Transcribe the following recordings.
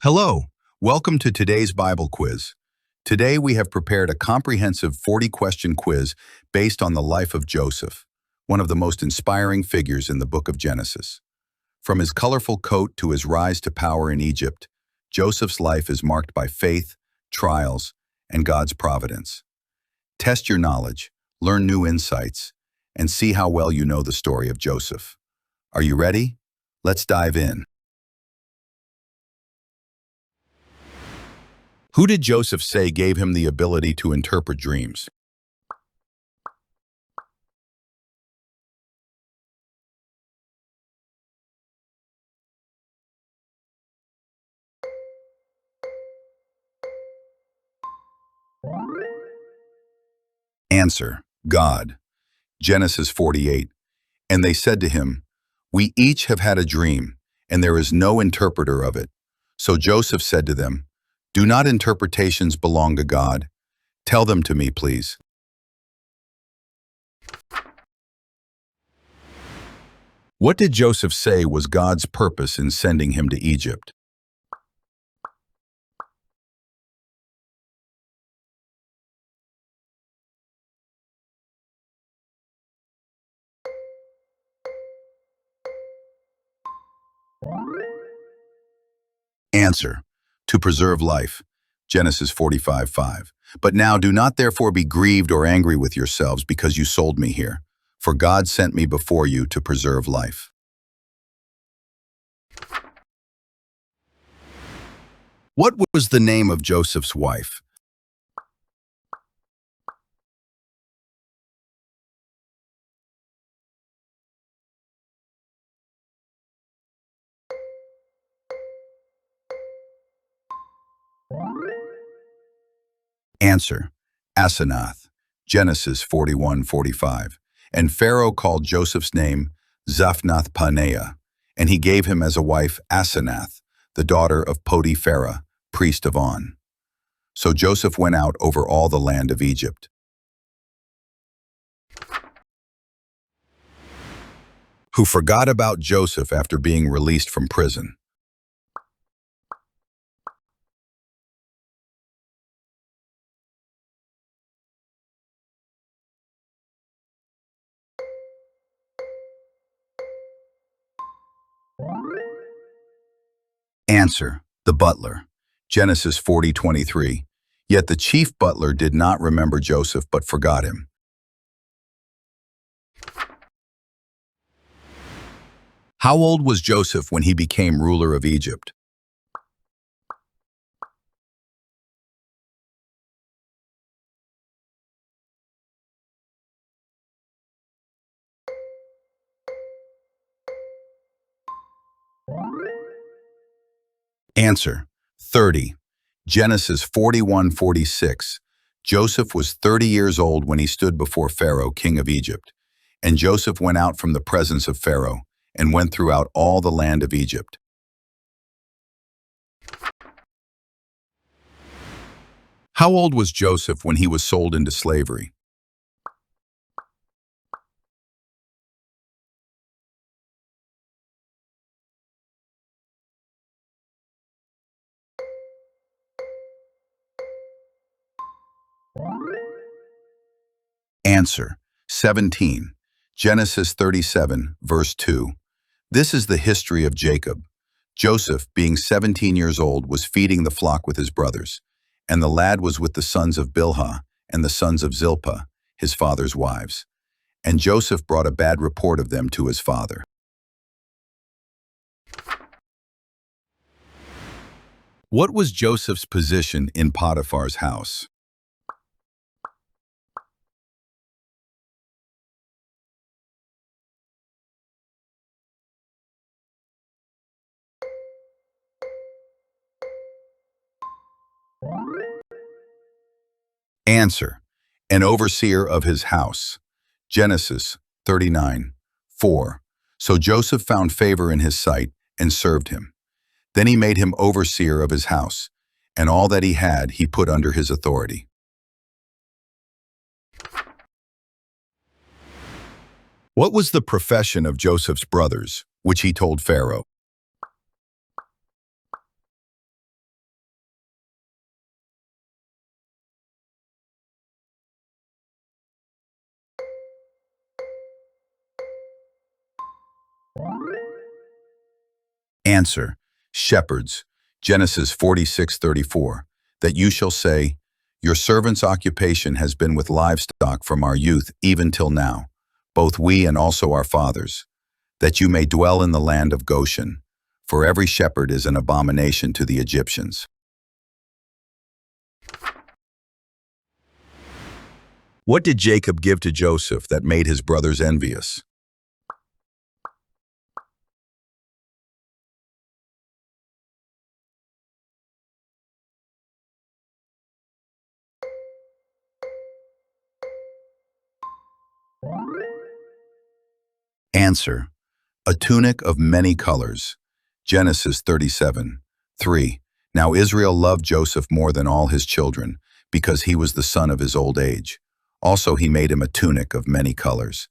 Hello, welcome to today's Bible quiz. Today we have prepared a comprehensive 40-question quiz based on the life of Joseph, one of the most inspiring figures in the book of Genesis. From his colorful coat to his rise to power in Egypt, Joseph's life is marked by faith, trials, and God's providence. Test your knowledge, learn new insights, and see how well you know the story of Joseph. Are you ready? Let's dive in. Who did Joseph say gave him the ability to interpret dreams? Answer: God. Genesis 48. And they said to him, "We each have had a dream, and there is no interpreter of it." So Joseph said to them, "Do not interpretations belong to God? Tell them to me, please." What did Joseph say was God's purpose in sending him to Egypt? Answer: to preserve life. Genesis 45:5. But now do not therefore be grieved or angry with yourselves because you sold me here, for God sent me before you to preserve life. What was the name of Joseph's wife? Answer: Asenath. Genesis 41:45. And Pharaoh called Joseph's name Zaphnath-Paaneah, and he gave him as a wife Asenath, the daughter of Potiphar, priest of On. So Joseph went out over all the land of Egypt. Who forgot about Joseph after being released from prison? Answer: the butler. Genesis 40:23. Yet the chief butler did not remember Joseph but forgot him. How old was Joseph when he became ruler of Egypt? Answer: 30. Genesis 41:46. Joseph was 30 years old when he stood before Pharaoh, king of Egypt. And Joseph went out from the presence of Pharaoh and went throughout all the land of Egypt. How old was Joseph when he was sold into slavery? Answer: 17. Genesis 37, verse 2. This is the history of Jacob. Joseph, being 17 years old, was feeding the flock with his brothers, and the lad was with the sons of Bilhah and the sons of Zilpah, his father's wives. And Joseph brought a bad report of them to his father. What was Joseph's position in Potiphar's house? Answer: an overseer of his house. Genesis 39:4. So Joseph found favor in his sight and served him. Then he made him overseer of his house, and all that he had he put under his authority. What was the profession of Joseph's brothers, which he told Pharaoh? Answer, shepherds, Genesis 46:34, that you shall say, your servant's occupation has been with livestock from our youth even till now, both we and also our fathers, that you may dwell in the land of Goshen, for every shepherd is an abomination to the Egyptians. What did Jacob give to Joseph that made his brothers envious? Answer, a tunic of many colors. Genesis 37:3. Now Israel loved Joseph more than all his children, because he was the son of his old age. Also he made him a tunic of many colors.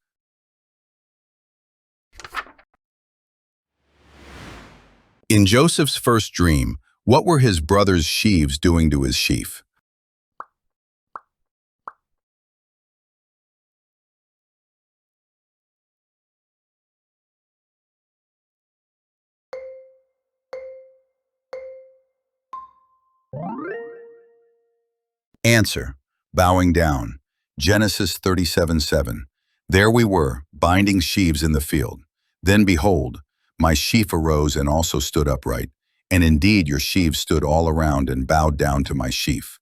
In Joseph's first dream, what were his brothers' sheaves doing to his sheaf? Answer, bowing down. Genesis 37:7. There we were, binding sheaves in the field. Then behold, my sheaf arose and also stood upright, and indeed your sheaves stood all around and bowed down to my sheaf.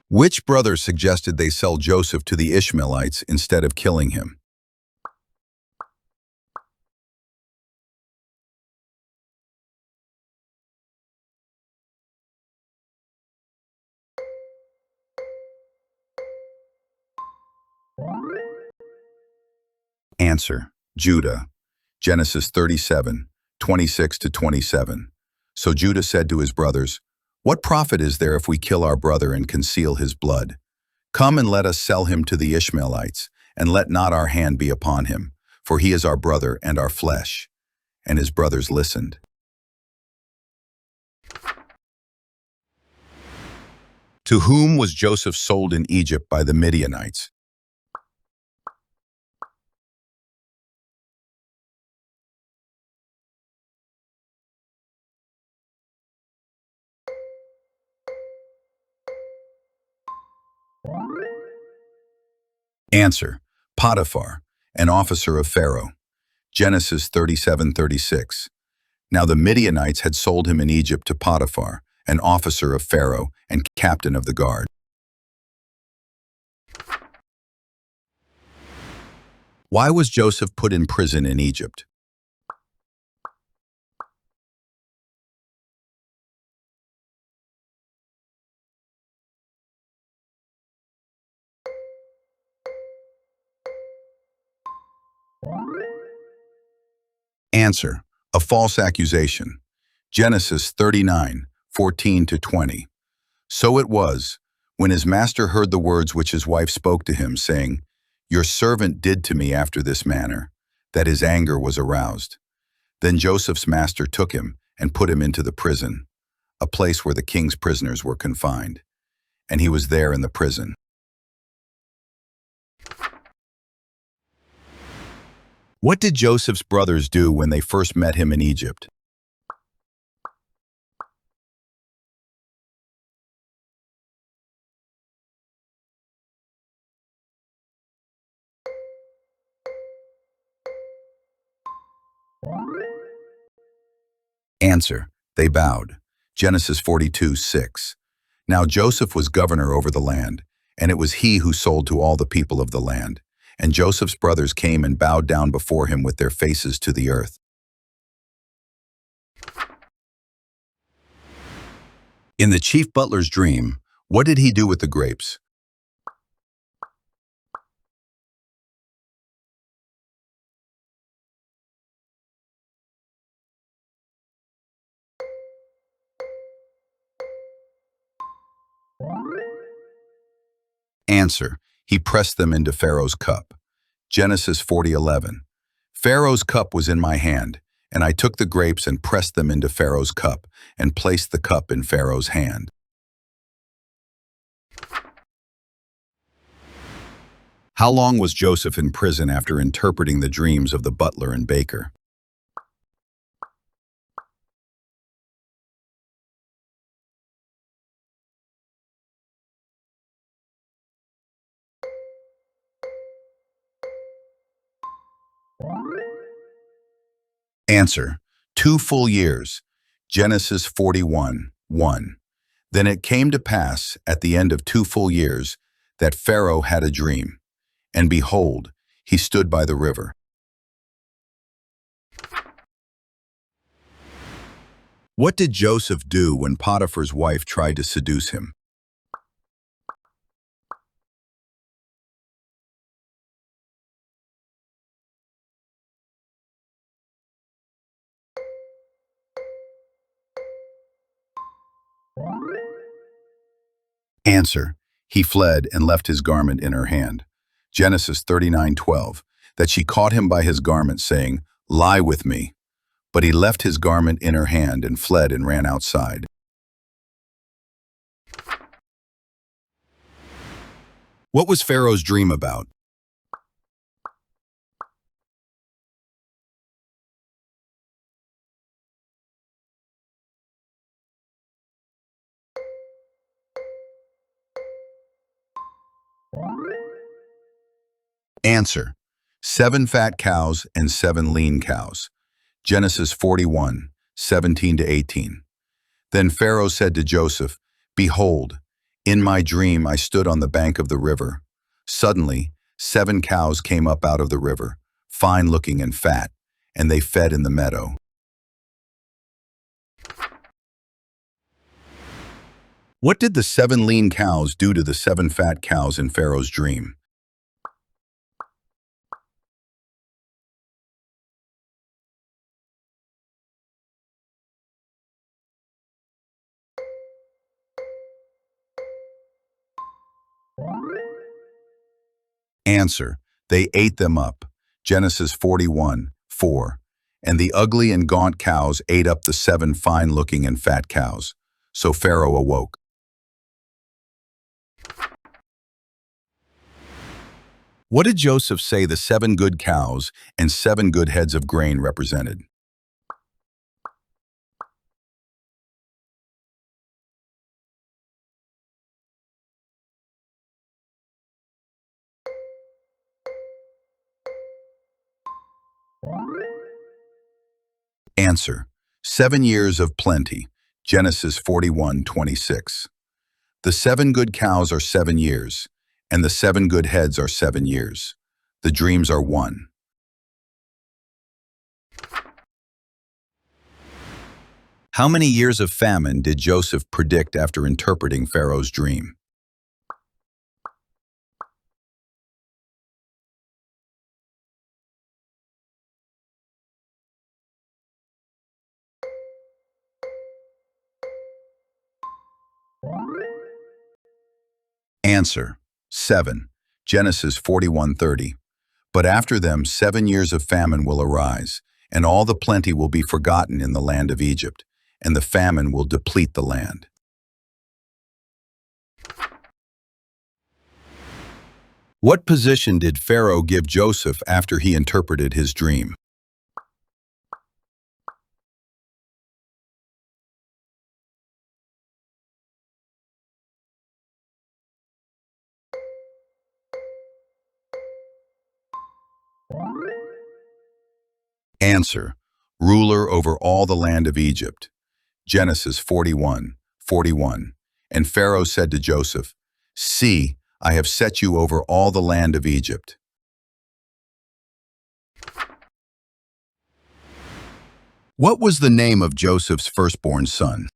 Which brother suggested they sell Joseph to the Ishmaelites instead of killing him? Answer, Judah. Genesis 37:26-27. So Judah said to his brothers, what profit is there if we kill our brother and conceal his blood? Come and let us sell him to the Ishmaelites, and let not our hand be upon him, for he is our brother and our flesh. And his brothers listened. To whom was Joseph sold in Egypt by the Midianites? Answer, Potiphar, an officer of Pharaoh. Genesis 37:36. Now the Midianites had sold him in Egypt to Potiphar, an officer of Pharaoh and captain of the guard. Why was Joseph put in prison in Egypt? Answer, a false accusation. Genesis 39:14-20. So it was, when his master heard the words which his wife spoke to him, saying, your servant did to me after this manner, that his anger was aroused. Then Joseph's master took him and put him into the prison, a place where the king's prisoners were confined, and he was there in the prison. What did Joseph's brothers do when they first met him in Egypt? Answer, they bowed. Genesis 42:6. Now Joseph was governor over the land, and it was he who sold to all the people of the land. And Joseph's brothers came and bowed down before him with their faces to the earth. In the chief butler's dream, what did he do with the grapes? Answer, he pressed them into Pharaoh's cup. Genesis 40:11. Pharaoh's cup was in my hand, and I took the grapes and pressed them into Pharaoh's cup, and placed the cup in Pharaoh's hand. How long was Joseph in prison after interpreting the dreams of the butler and baker? Answer: 2 full years. Genesis 41:1. Then it came to pass at the end of 2 full years that Pharaoh had a dream, and behold, he stood by the river. What did Joseph do when Potiphar's wife tried to seduce him? Answer: He fled and left his garment in her hand. Genesis 39:12. That she caught him by his garment, saying, "Lie with me." But he left his garment in her hand and fled and ran outside. What was Pharaoh's dream about? Answer: 7 fat cows and 7 lean cows. Genesis 41:17-18. Then Pharaoh said to Joseph, "Behold, in my dream I stood on the bank of the river. Suddenly, 7 cows came up out of the river, fine-looking and fat, and they fed in the meadow." What did the 7 lean cows do to the 7 fat cows in Pharaoh's dream? Answer: They ate them up. Genesis 41:4. And the ugly and gaunt cows ate up the 7 fine-looking and fat cows. So Pharaoh awoke. What did Joseph say the 7 good cows and 7 good heads of grain represented? Answer: 7 years of plenty. Genesis 41:26. The 7 good cows are 7 years, and the 7 good heads are 7 years. The dreams are one. How many years of famine did Joseph predict after interpreting Pharaoh's dream? Answer: 7. Genesis 41:30. But after them 7 years of famine will arise, and all the plenty will be forgotten in the land of Egypt, and the famine will deplete the land. What position did Pharaoh give Joseph after he interpreted his dream? Answer: Ruler over all the land of Egypt. Genesis 41:41. And Pharaoh said to Joseph, "See, I have set you over all the land of Egypt." What was the name of Joseph's firstborn son?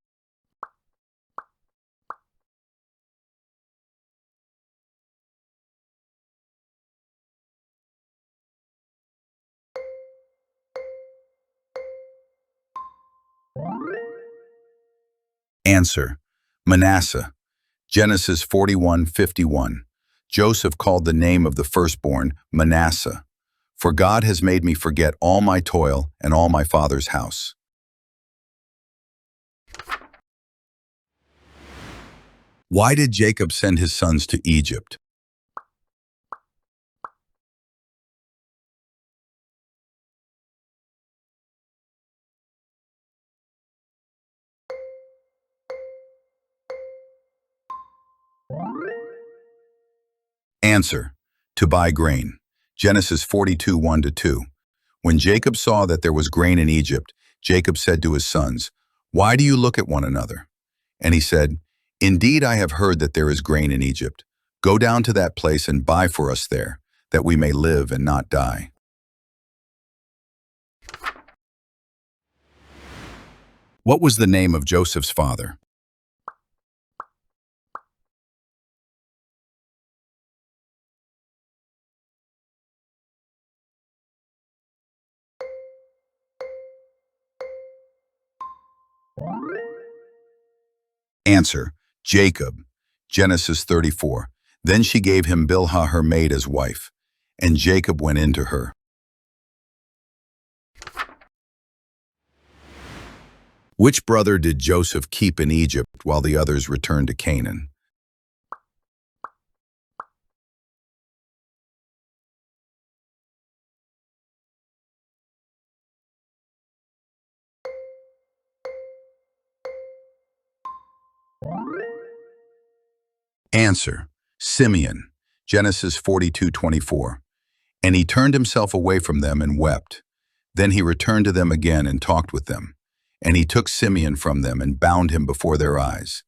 Answer: Manasseh. Genesis 41:51. Joseph called the name of the firstborn Manasseh, for God has made me forget all my toil and all my father's house. Why did Jacob send his sons to Egypt? Answer: to buy grain. Genesis 42, 1-2. When Jacob saw that there was grain in Egypt, Jacob said to his sons, "Why do you look at one another?" And he said, "Indeed, I have heard that there is grain in Egypt. Go down to that place and buy for us there, that we may live and not die." What was the name of Joseph's father? Answer: Jacob. Genesis 34. Then she gave him Bilhah her maid as wife, and Jacob went in to her. Which brother did Joseph keep in Egypt while the others returned to Canaan? Answer: Simeon. Genesis 42:24. And he turned himself away from them and wept. Then he returned to them again and talked with them. And he took Simeon from them and bound him before their eyes.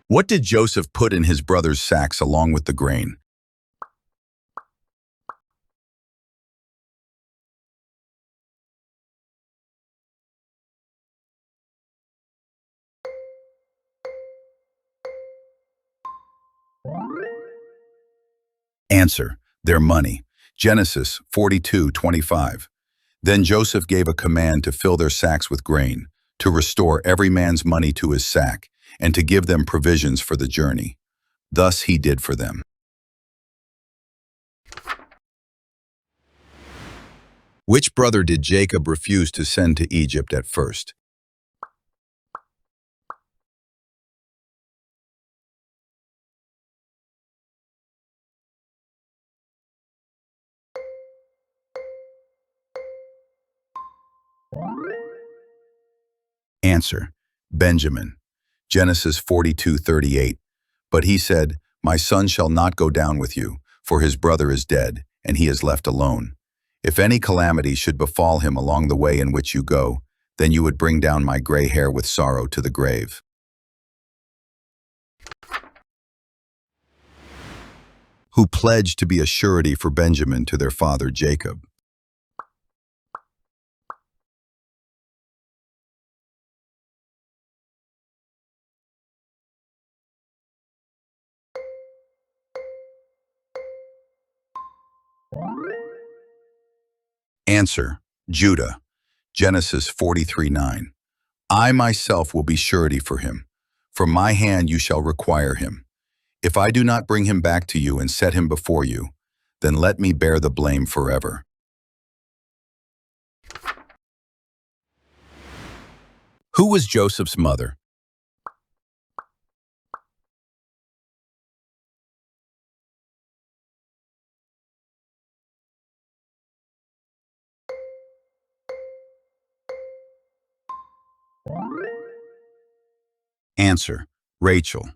What did Joseph put in his brothers' sacks along with the grain? Answer: their money. Genesis 42:25. Then Joseph gave a command to fill their sacks with grain, to restore every man's money to his sack, and to give them provisions for the journey. Thus he did for them. Which brother did Jacob refuse to send to Egypt at first? Answer: Benjamin. Genesis 42:38. But he said, "My son shall not go down with you, for his brother is dead, and he is left alone. If any calamity should befall him along the way in which you go, then you would bring down my gray hair with sorrow to the grave." Who pledged to be a surety for Benjamin to their father Jacob? Answer: Judah. Genesis 43:9. I myself will be surety for him. From my hand you shall require him. If I do not bring him back to you and set him before you, then let me bear the blame forever. Who was Joseph's mother? Answer: Rachel.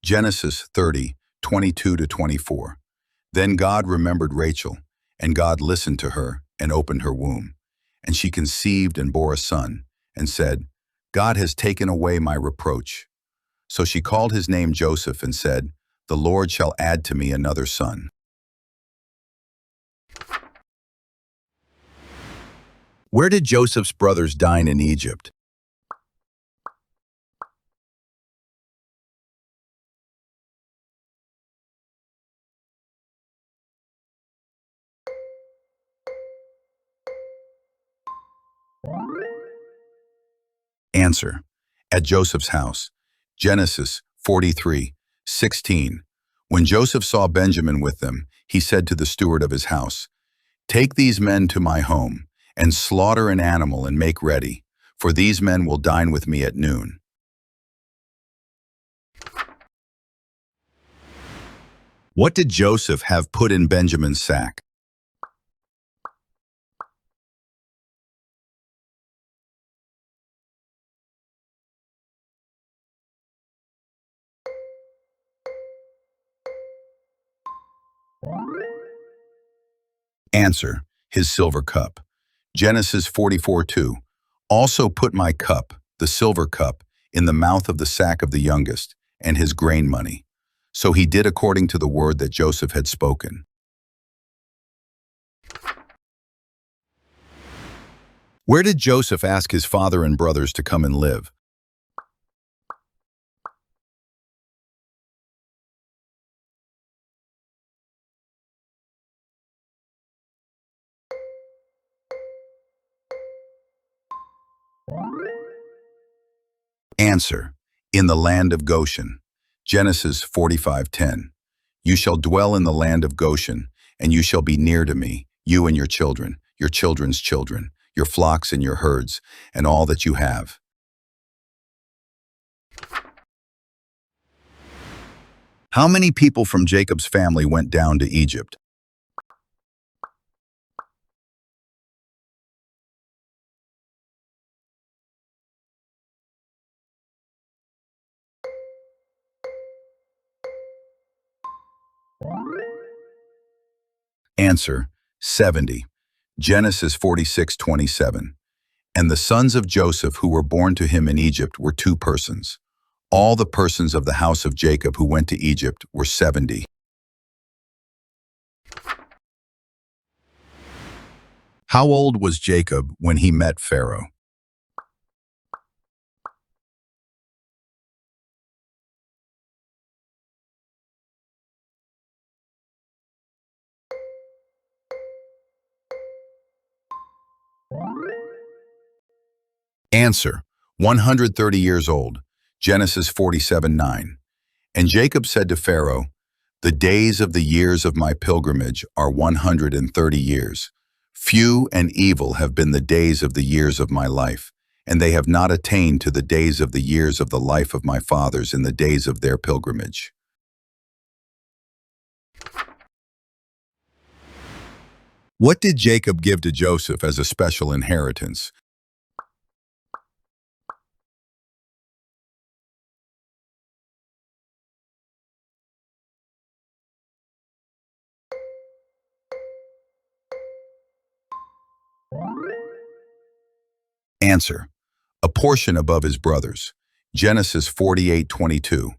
Genesis 30:22-24. Then God remembered Rachel, and God listened to her and opened her womb. And she conceived and bore a son, and said, "God has taken away my reproach." So she called his name Joseph and said, "The Lord shall add to me another son." Where did Joseph's brothers dine in Egypt? Answer: at Joseph's house. Genesis 43:16. When Joseph saw Benjamin with them, he said to the steward of his house, "Take these men to my home, and slaughter an animal and make ready, for these men will dine with me at noon." What did Joseph have put in Benjamin's sack? Answer, his silver cup. Genesis 44:2. Also put my cup, the silver cup, in the mouth of the sack of the youngest, and his grain money. So he did according to the word that Joseph had spoken. Where did Joseph ask his father and brothers to come and live? Answer, in the land of Goshen. Genesis 45:10. You shall dwell in the land of Goshen, and you shall be near to me, you and your children's children, your flocks and your herds, and all that you have. How many people from Jacob's family went down to Egypt? Answer, 70. Genesis 46:27. And the sons of Joseph who were born to him in Egypt were two persons. All the persons of the house of Jacob who went to Egypt were 70. How old was Jacob when he met Pharaoh? Answer, 130 years old. Genesis 47:9. And Jacob said to Pharaoh, the days of the years of my pilgrimage are 130 years. Few and evil have been the days of the years of my life, and they have not attained to the days of the years of the life of my fathers in the days of their pilgrimage. What did Jacob give to Joseph as a special inheritance? Answer, a portion above his brothers. Genesis 48:22.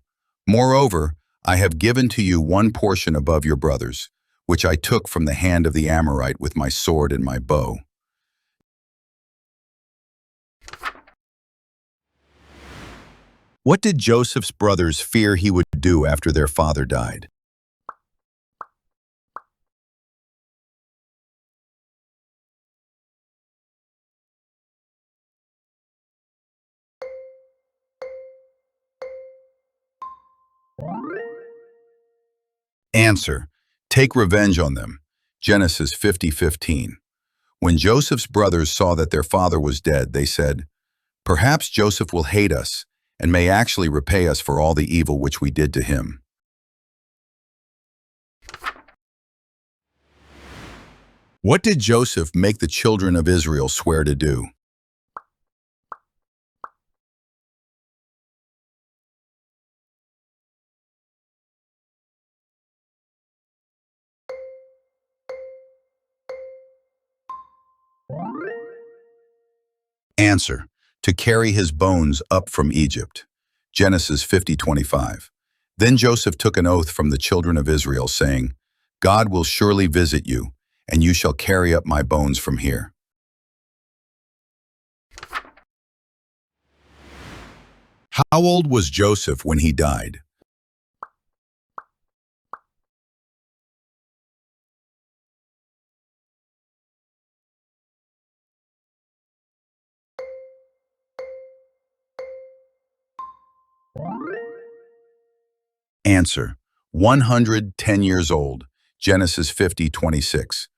Moreover, I have given to you one portion above your brothers, which I took from the hand of the Amorite with my sword and my bow. What did Joseph's brothers fear he would do after their father died? Answer, take revenge on them. Genesis 50:15. When Joseph's brothers saw that their father was dead, they said, perhaps Joseph will hate us and may actually repay us for all the evil which we did to him. What did Joseph make the children of Israel swear to do? Answer, to carry his bones up from Egypt. Genesis 50:25. Then Joseph took an oath from the children of Israel, saying, God will surely visit you, and you shall carry up my bones from here. How old was Joseph when he died? Answer, 110 years old. Genesis 50:26.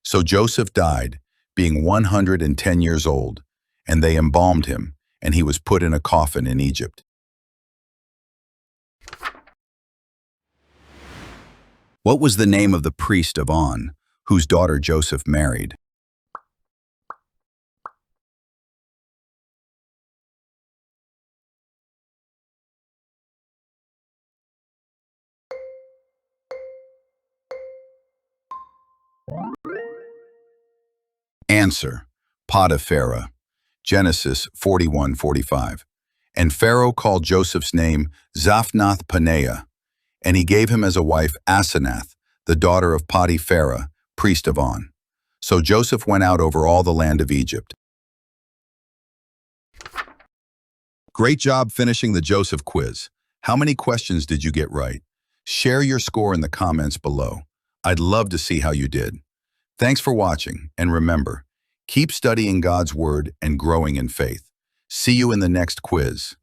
So Joseph died, being 110 years old, and they embalmed him, and he was put in a coffin in Egypt. What was the name of the priest of On, whose daughter Joseph married? Answer: Potiphar. Genesis 41:45. And Pharaoh called Joseph's name Zaphnath-Paneah, and he gave him as a wife Asenath, the daughter of Potiphar, priest of On. So Joseph went out over all the land of Egypt. Great job finishing the Joseph quiz. How many questions did you get right? Share your score in the comments below. I'd love to see how you did. Thanks for watching, and remember, keep studying God's Word and growing in faith. See you in the next quiz.